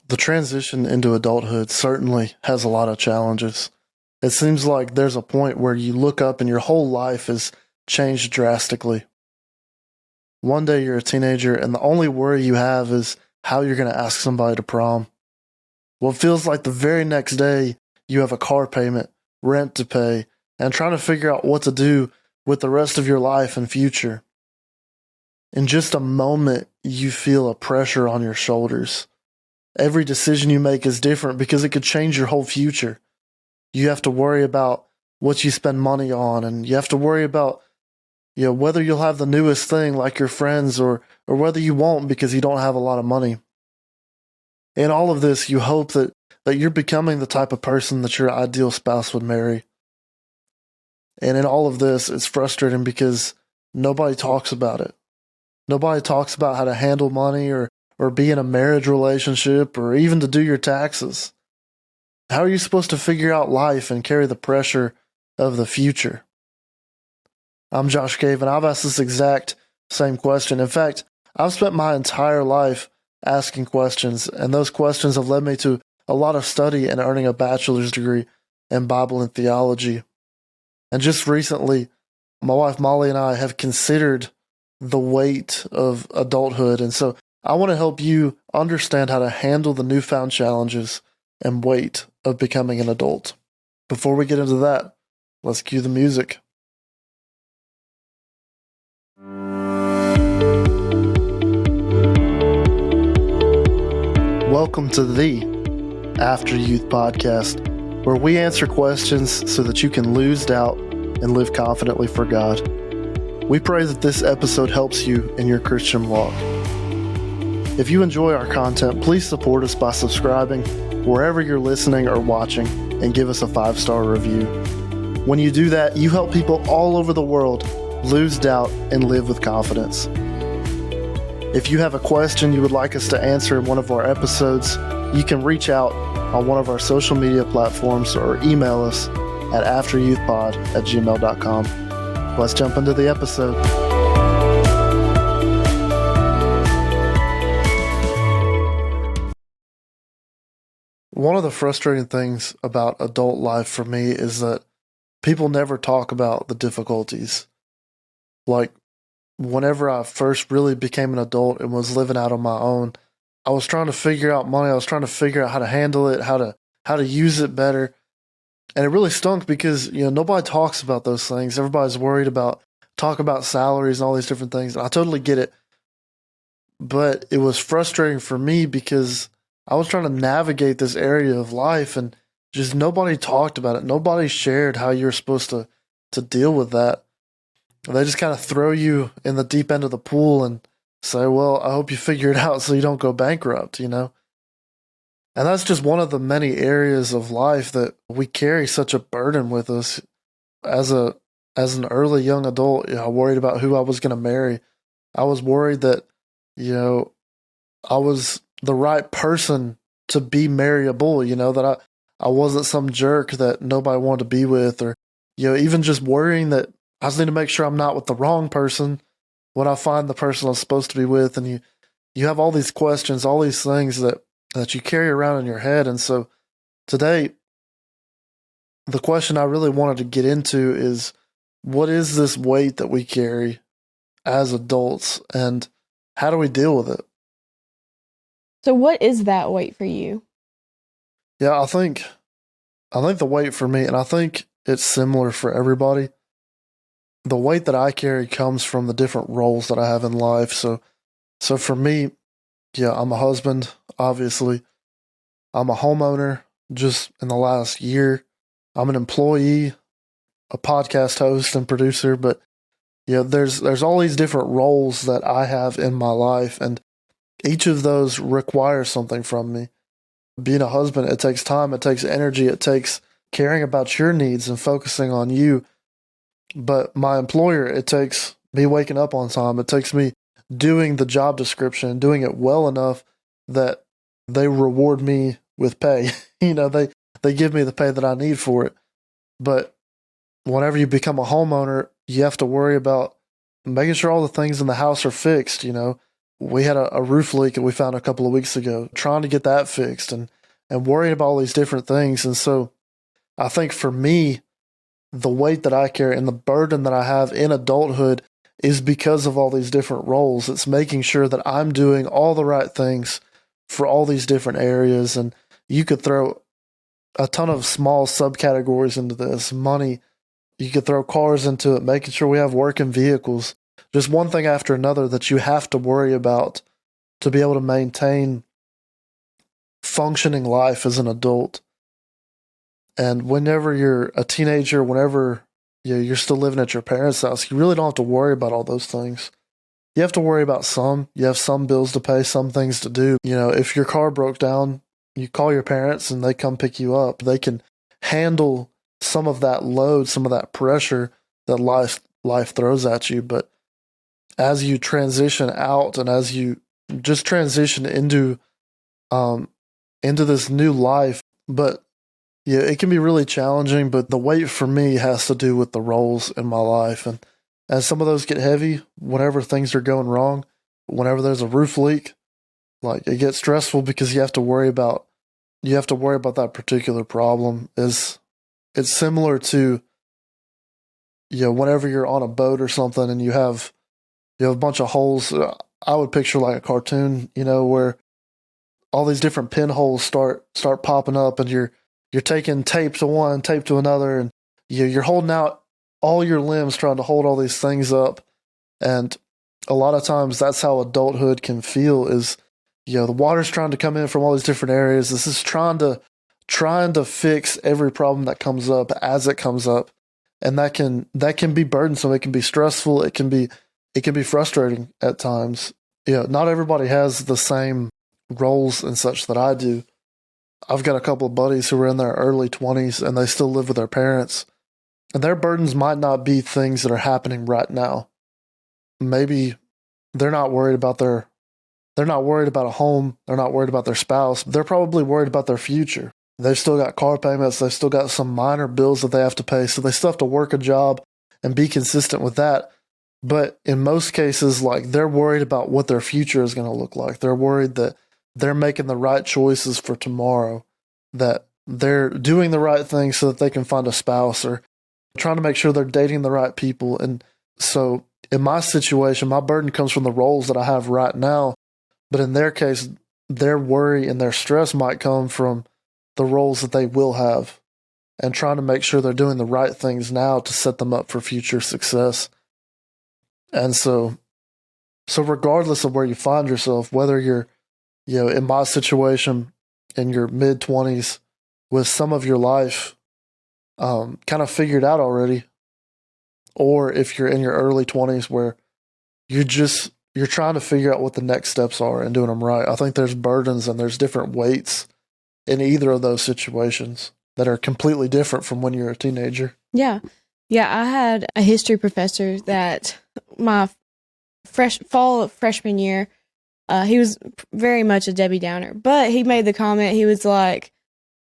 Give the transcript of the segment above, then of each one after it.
The transition into adulthood certainly has a lot of challenges. It seems like there's a point where you look up and your whole life has changed drastically. One day you're a teenager and the only worry you have is how you're going to ask somebody to prom. What feels like the very next day you have a car payment, rent to pay, and trying to figure out what to do with the rest of your life and future. In just a moment, you feel a pressure on your shoulders. Every decision you make is different because it could change your whole future. You have to worry about what you spend money on, and you have to worry about whether you'll have the newest thing like your friends or whether you won't because you don't have a lot of money. In all of this, you hope that you're becoming the type of person that your ideal spouse would marry. And in all of this, it's frustrating because nobody talks about it. Nobody talks about how to handle money or be in a marriage relationship or even to do your taxes. How are you supposed to figure out life and carry the pressure of the future? I'm Josh Cave, and I've asked this exact same question. In fact, I've spent my entire life asking questions, and those questions have led me to a lot of study and earning a bachelor's degree in Bible and theology. And just recently, my wife Molli and I have considered the weight of adulthood, and so I want to help you understand how to handle the newfound challenges and weight of becoming an adult. Before we get into that, let's cue the music. Welcome to the AfterYouth Podcast, where we answer questions so that you can lose doubt and live confidently for God. We pray that this episode helps you in your Christian walk. If you enjoy our content, please support us by subscribing wherever you're listening or watching and give us a 5-star review. When you do that, you help people all over the world lose doubt and live with confidence. If you have a question you would like us to answer in one of our episodes, you can reach out on one of our social media platforms or email us at afteryouthpod@gmail.com. Let's jump into the episode. One of the frustrating things about adult life for me is that people never talk about the difficulties. Like, whenever I first really became an adult and was living out on my own, I was trying to figure out money. I was trying to figure out how to handle it, how to use it better. And it really stunk because, nobody talks about those things. Everybody's worried about talking about salaries and all these different things. And I totally get it. But it was frustrating for me because I was trying to navigate this area of life and just nobody talked about it. Nobody shared how you're supposed to deal with that. They just kind of throw you in the deep end of the pool and say, well, I hope you figure it out so you don't go bankrupt, And that's just one of the many areas of life that we carry such a burden with us. As an early young adult, I worried about who I was going to marry. I was worried that, I was the right person to be marryable, that I wasn't some jerk that nobody wanted to be with, or, even just worrying that I just need to make sure I'm not with the wrong person when I find the person I'm supposed to be with. And you have all these questions, all these things that you carry around in your head. And so today, the question I really wanted to get into is, what is this weight that we carry as adults and how do we deal with it? So what is that weight for you? Yeah, I think the weight for me, and I think it's similar for everybody, the weight that I carry comes from the different roles that I have in life. So for me, I'm a husband, obviously. I'm a homeowner just in the last year. I'm an employee, a podcast host and producer, but there's all these different roles that I have in my life, and each of those requires something from me. Being a husband, it takes time, it takes energy, it takes caring about your needs and focusing on you. But my employer, it takes me waking up on time. It takes me doing the job description and doing it well enough that they reward me with pay. They give me the pay that I need for it. But whenever you become a homeowner, you have to worry about making sure all the things in the house are fixed. we had a roof leak that we found a couple of weeks ago, trying to get that fixed and worrying about all these different things. And so I think for me, the weight that I carry and the burden that I have in adulthood is because of all these different roles. It's making sure that I'm doing all the right things for all these different areas. And you could throw a ton of small subcategories into this. Money, you could throw cars into it, making sure we have working vehicles. Just one thing after another that you have to worry about to be able to maintain functioning life as an adult. And whenever you're a teenager, whenever you're still living at your parents' house, you really don't have to worry about all those things. You have to worry about some. You have some bills to pay, some things to do. If your car broke down, you call your parents and they come pick you up. They can handle some of that load, some of that pressure that life throws at you. But as you transition out and as you just transition into this new life, but yeah, it can be really challenging. But the weight for me has to do with the roles in my life, and as some of those get heavy, whenever things are going wrong, whenever there's a roof leak, like it gets stressful because you have to worry about that particular problem. It's similar to whenever you're on a boat or something and you have a bunch of holes. I would picture like a cartoon, where all these different pinholes start popping up, and you're taking tape to one, tape to another, and you're holding out all your limbs trying to hold all these things up. And a lot of times that's how adulthood can feel, is the water's trying to come in from all these different areas. This is trying to fix every problem that comes up as it comes up. And that can be burdensome. It can be stressful. It can be frustrating at times. Not everybody has the same roles and such that I do. I've got a couple of buddies who are in their early 20s and they still live with their parents. And their burdens might not be things that are happening right now. Maybe they're not worried about a home. They're not worried about their spouse. They're probably worried about their future. They've still got car payments. They've still got some minor bills that they have to pay. So they still have to work a job and be consistent with that. But in most cases, like, they're worried about what their future is going to look like. They're worried that they're making the right choices for tomorrow, that they're doing the right thing so that they can find a spouse, or trying to make sure they're dating the right people. And so in my situation, my burden comes from the roles that I have right now. But in their case, their worry and their stress might come from the roles that they will have, and trying to make sure they're doing the right things now to set them up for future success. And so regardless of where you find yourself, whether you're, in my situation, in your mid-20s, with some of your life kind of figured out already, or if you're in your early 20s where you're trying to figure out what the next steps are and doing them right. I think there's burdens and there's different weights in either of those situations that are completely different from when you're a teenager. Yeah. I had a history professor that my fall of freshman year, he was very much a Debbie Downer, but he made the comment, he was like,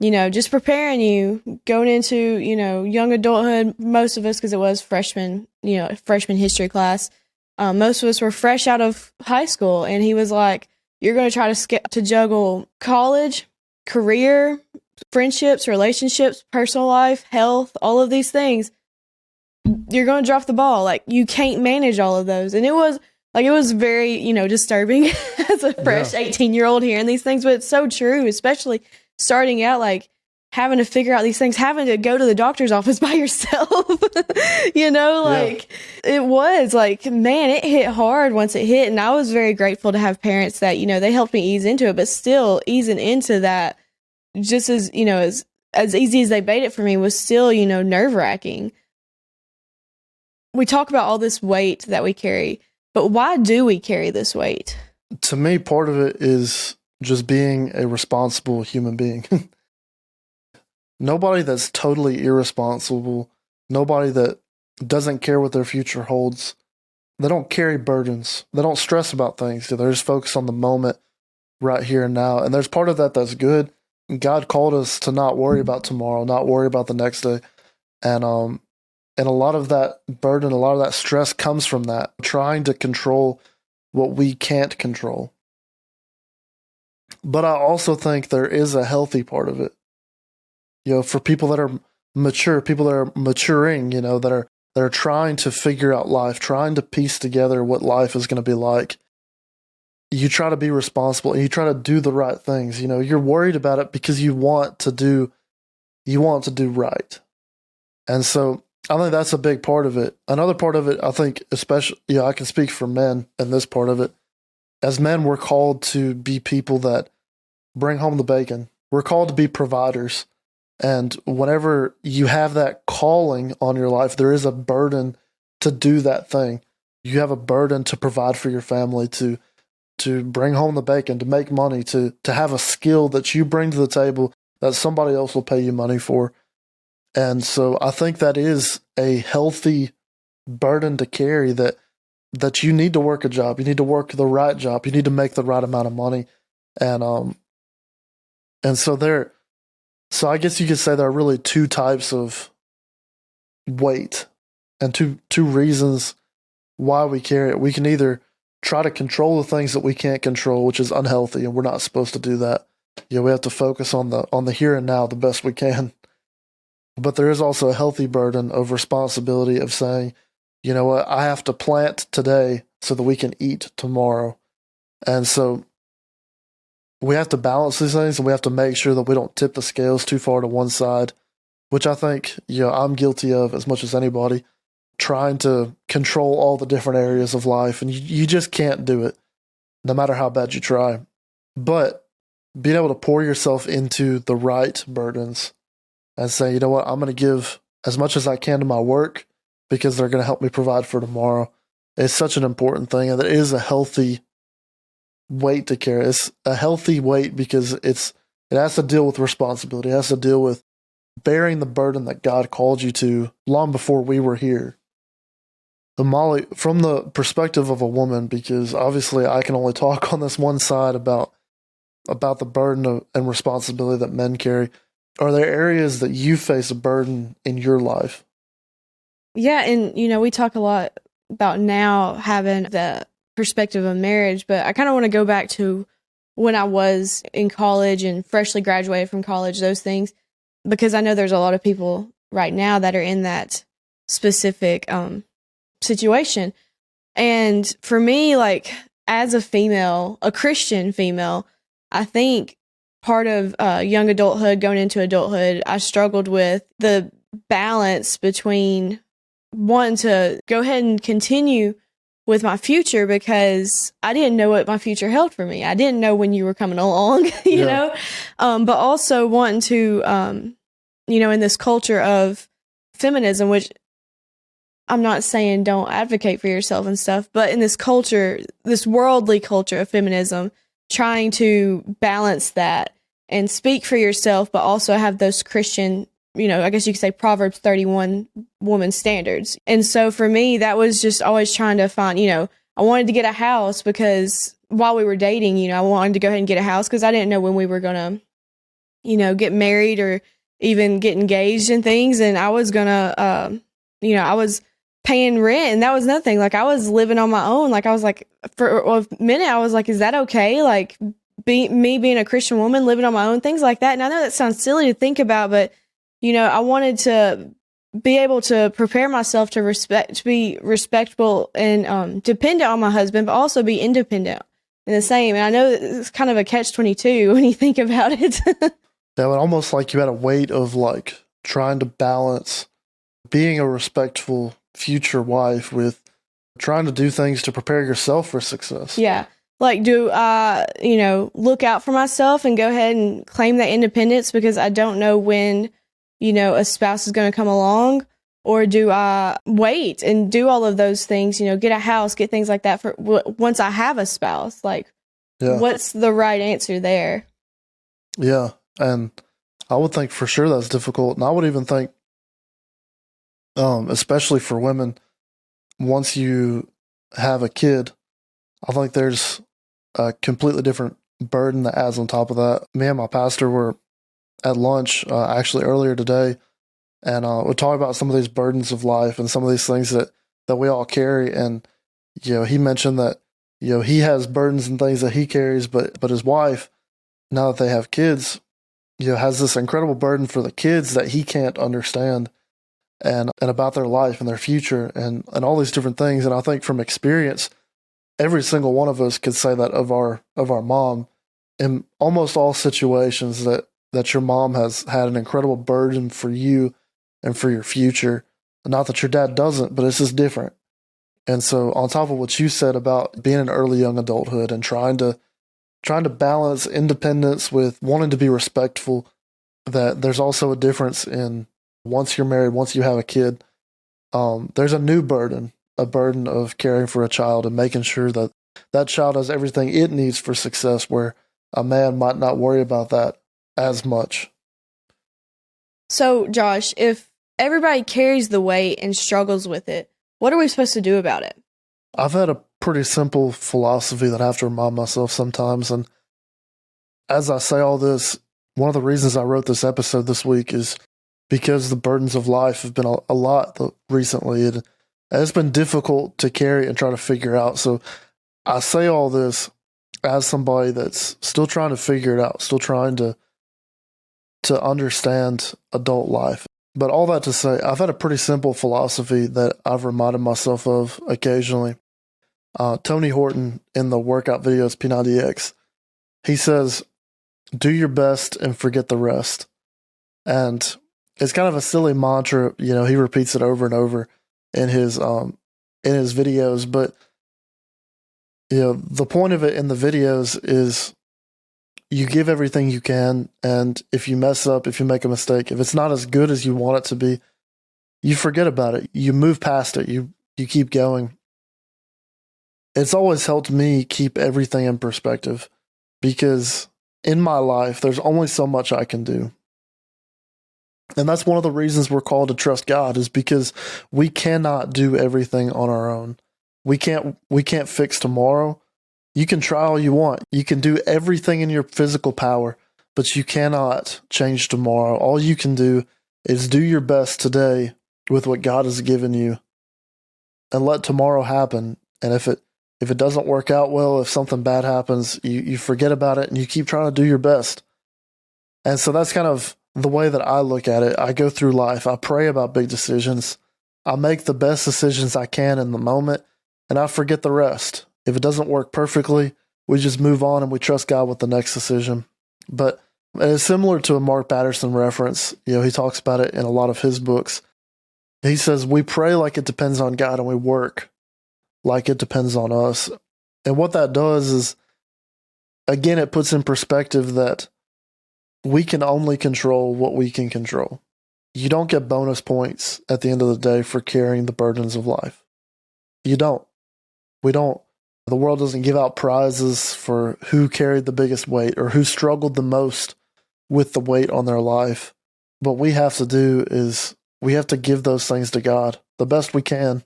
just preparing you going into, young adulthood. Most of us, because it was freshman history class, most of us were fresh out of high school. And he was like, you're going to try to juggle college, career, friendships, relationships, personal life, health, all of these things. You're going to drop the ball. Like, you can't manage all of those. And it was very, disturbing as a fresh 18-year-old hearing these things, but it's so true, especially starting out, like, having to figure out these things, having to go to the doctor's office by yourself, It was like, man, it hit hard once it hit. And I was very grateful to have parents that, they helped me ease into it, but still easing into that, just as, as easy as they made it for me, was still, nerve wracking. We talk about all this weight that we carry, but why do we carry this weight? To me, part of it is just being a responsible human being. Nobody that's totally irresponsible, nobody that doesn't care what their future holds, they don't carry burdens. They don't stress about things. They're just focused on the moment right here and now. And there's part of that that's good. God called us to not worry about tomorrow, not worry about the next day. And a lot of that burden, a lot of that stress comes from that, trying to control what we can't control. But I also think there is a healthy part of it. For people that are mature, people that are maturing, that are trying to figure out life, trying to piece together what life is going to be like. You try to be responsible and you try to do the right things. You're worried about it because you want to do right. And so I think that's a big part of it. Another part of it, I think, especially, I can speak for men in this part of it. As men, we're called to be people that bring home the bacon. We're called to be providers. And whenever you have that calling on your life, there is a burden to do that thing. You have a burden to provide for your family, to bring home the bacon, to make money, to have a skill that you bring to the table that somebody else will pay you money for. And so I think that is a healthy burden to carry, that you need to work a job. You need to work the right job. You need to make the right amount of money. And so I guess you could say there are really two types of weight and two reasons why we carry it. We can either try to control the things that we can't control, which is unhealthy, and we're not supposed to do that. We have to focus on the here and now the best we can. But there is also a healthy burden of responsibility of saying, you know what, I have to plant today so that we can eat tomorrow. And so we have to balance these things, and we have to make sure that we don't tip the scales too far to one side, which I think, I'm guilty of as much as anybody, trying to control all the different areas of life. And you just can't do it, no matter how bad you try. But being able to pour yourself into the right burdens and say, you know what, I'm going to give as much as I can to my work because they're going to help me provide for tomorrow. It's such an important thing. And it is a healthy weight to carry. It's a healthy weight because it has to deal with responsibility. It has to deal with bearing the burden that God called you to long before we were here. So Molly, from the perspective of a woman, because obviously I can only talk on this one side about the burden and responsibility that men carry, are there areas that you face a burden in your life? Yeah, and we talk a lot about now having the perspective of marriage, but I kind of want to go back to when I was in college and freshly graduated from college, those things, because I know there's a lot of people right now that are in that specific situation. And for me, like, as a female, a Christian female, I think part of young adulthood, going into adulthood, I struggled with the balance between wanting to go ahead and continue with my future because I didn't know what my future held for me. I didn't know when you were coming along, you know, but also wanting to, in this culture of feminism, which I'm not saying don't advocate for yourself and stuff, but in this culture, this worldly culture of feminism, trying to balance that and speak for yourself, but also have those Christian, I guess you could say Proverbs 31 woman standards. And so for me, that was just always trying to find, I wanted to get a house because while we were dating, I wanted to go ahead and get a house because I didn't know when we were going to, get married or even get engaged and things. And I was going to, I was paying rent, and that was nothing. Like, I was living on my own. Like, I was like, for a minute, I was like, is that okay? Like, me being a Christian woman, living on my own, things like that. And I know that sounds silly to think about, but, I wanted to be able to prepare myself to be respectful and dependent on my husband, but also be independent in the same. And I know it's kind of a catch-22 when you think about it. Yeah, but almost like you had a weight of like trying to balance being a respectful future wife with trying to do things to prepare yourself for success. Yeah. Like, do I, look out for myself and go ahead and claim that independence because I don't know when, a spouse is going to come along? Or do I wait and do all of those things, get a house, get things like that for once I have a spouse? Like, what's the right answer there? Yeah. And I would think for sure that's difficult. And I would even think, especially for women, once you have a kid, I think there's a completely different burden that adds on top of that. Me and my pastor were at lunch actually earlier today, and we talked about some of these burdens of life and some of these things that we all carry. And he mentioned that He has burdens and things that he carries, but his wife, now that they have kids, has this incredible burden for the kids that he can't understand, and about their life and their future and all these different things. And I think from experience, every single one of us could say that of our mom in almost all situations, that your mom has had an incredible burden for you and for your future. Not that your dad doesn't, but it's just different. And so on top of what you said about being in early young adulthood and trying to balance independence with wanting to be respectful, that there's also a difference in once you're married, once you have a kid, there's a new burden, a burden of caring for a child and making sure that that child has everything it needs for success, where a man might not worry about that as much. So, Josh, if everybody carries the weight and struggles with it, what are we supposed to do about it? I've had a pretty simple philosophy that I have to remind myself sometimes. And as I say all this, one of the reasons I wrote this episode this week is because the burdens of life have been a lot recently. And it's been difficult to carry and try to figure out. So I say all this as somebody that's still trying to figure it out, still trying to understand adult life. But all that to say, I've had a pretty simple philosophy that I've reminded myself of occasionally. Tony Horton in the workout videos P90X, he says, "Do your best and forget the rest." And it's kind of a silly mantra, he repeats it over and over in his videos. But the point of it in the videos is you give everything you can, and if you mess up, if you make a mistake, if it's not as good as you want it to be, you forget about it. You move past it. You keep going. It's always helped me keep everything in perspective, because in my life, there's only so much I can do. And that's one of the reasons we're called to trust God, is because we cannot do everything on our own. We can't fix tomorrow. You can try all you want. You can do everything in your physical power, but you cannot change tomorrow. All you can do is do your best today with what God has given you, and let tomorrow happen. And if it doesn't work out well, if something bad happens, you forget about it and you keep trying to do your best. And so that's kind of the way that I look at it. I go through life. I pray about big decisions. I make the best decisions I can in the moment, and I forget the rest. If it doesn't work perfectly, we just move on and we trust God with the next decision. But it's similar to a Mark Batterson reference. He talks about it in a lot of his books. He says, we pray like it depends on God, and we work like it depends on us. And what that does is, again, it puts in perspective that we can only control what we can control. You don't get bonus points at the end of the day for carrying the burdens of life. You don't. We don't. The world doesn't give out prizes for who carried the biggest weight or who struggled the most with the weight on their life. What we have to do is we have to give those things to God the best we can.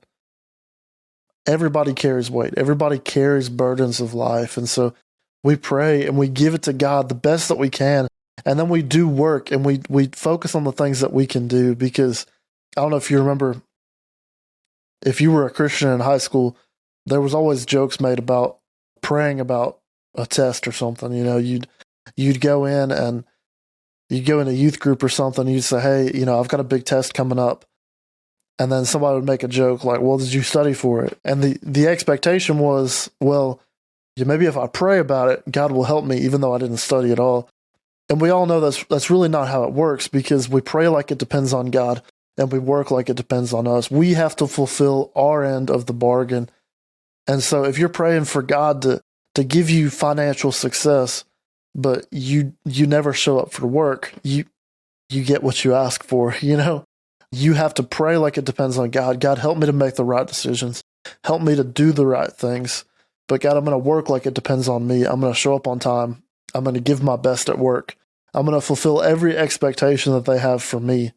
Everybody carries weight. Everybody carries burdens of life. And so we pray and we give it to God the best that we can. And then we do work and we focus on the things that we can do, because I don't know if you remember, if you were a Christian in high school, there was always jokes made about praying about a test or something. You'd go in and you'd go in a youth group or something. And you'd say, hey, I've got a big test coming up. And then somebody would make a joke like, well, did you study for it? And the expectation was, well, maybe if I pray about it, God will help me, even though I didn't study at all. And we all know that's really not how it works, because we pray like it depends on God and we work like it depends on us. We have to fulfill our end of the bargain. And so if you're praying for God to give you financial success, but you never show up for work, you get what you ask for. You have to pray like it depends on God. God, help me to make the right decisions. Help me to do the right things. But God, I'm going to work like it depends on me. I'm going to show up on time. I'm going to give my best at work. I'm going to fulfill every expectation that they have for me.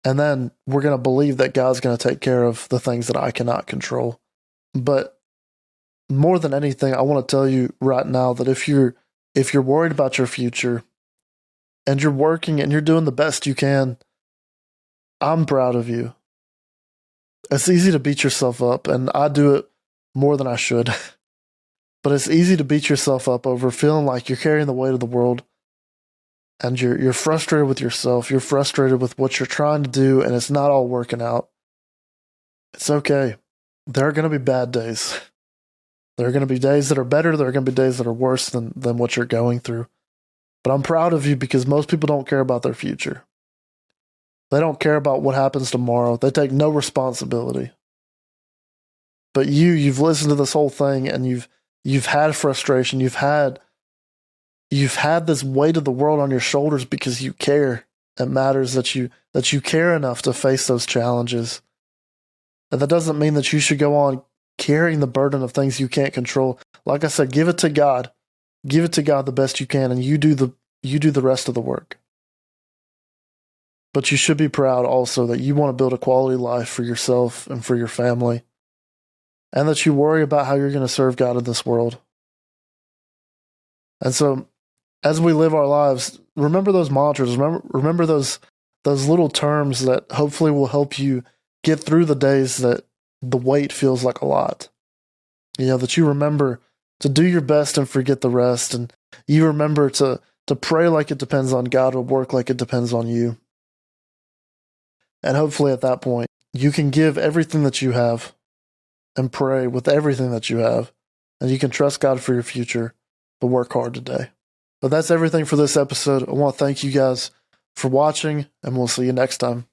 And then we're going to believe that God's going to take care of the things that I cannot control. But more than anything, I want to tell you right now that if you're worried about your future and you're working and you're doing the best you can, I'm proud of you. It's easy to beat yourself up, and I do it more than I should. But it's easy to beat yourself up over feeling like you're carrying the weight of the world, and you're frustrated with yourself. You're frustrated with what you're trying to do, and it's not all working out. It's okay. There are going to be bad days. There are going to be days that are better. There are going to be days that are worse than what you're going through. But I'm proud of you because most people don't care about their future. They don't care about what happens tomorrow. They take no responsibility. But you've listened to this whole thing, and you've had frustration. You've had this weight of the world on your shoulders because you care. It matters that you care enough to face those challenges. And that doesn't mean that you should go on carrying the burden of things you can't control. Like I said, give it to God. Give it to God the best you can, and you do the rest of the work. But you should be proud also that you want to build a quality life for yourself and for your family, and that you worry about how you're going to serve God in this world. And so, as we live our lives, remember those mantras. Remember those little terms that hopefully will help you get through the days that the weight feels like a lot. That you remember to do your best and forget the rest, and you remember to pray like it depends on God, or work like it depends on you. And hopefully at that point, you can give everything that you have and pray with everything that you have, and you can trust God for your future, but work hard today. But that's everything for this episode. I want to thank you guys for watching, and we'll see you next time.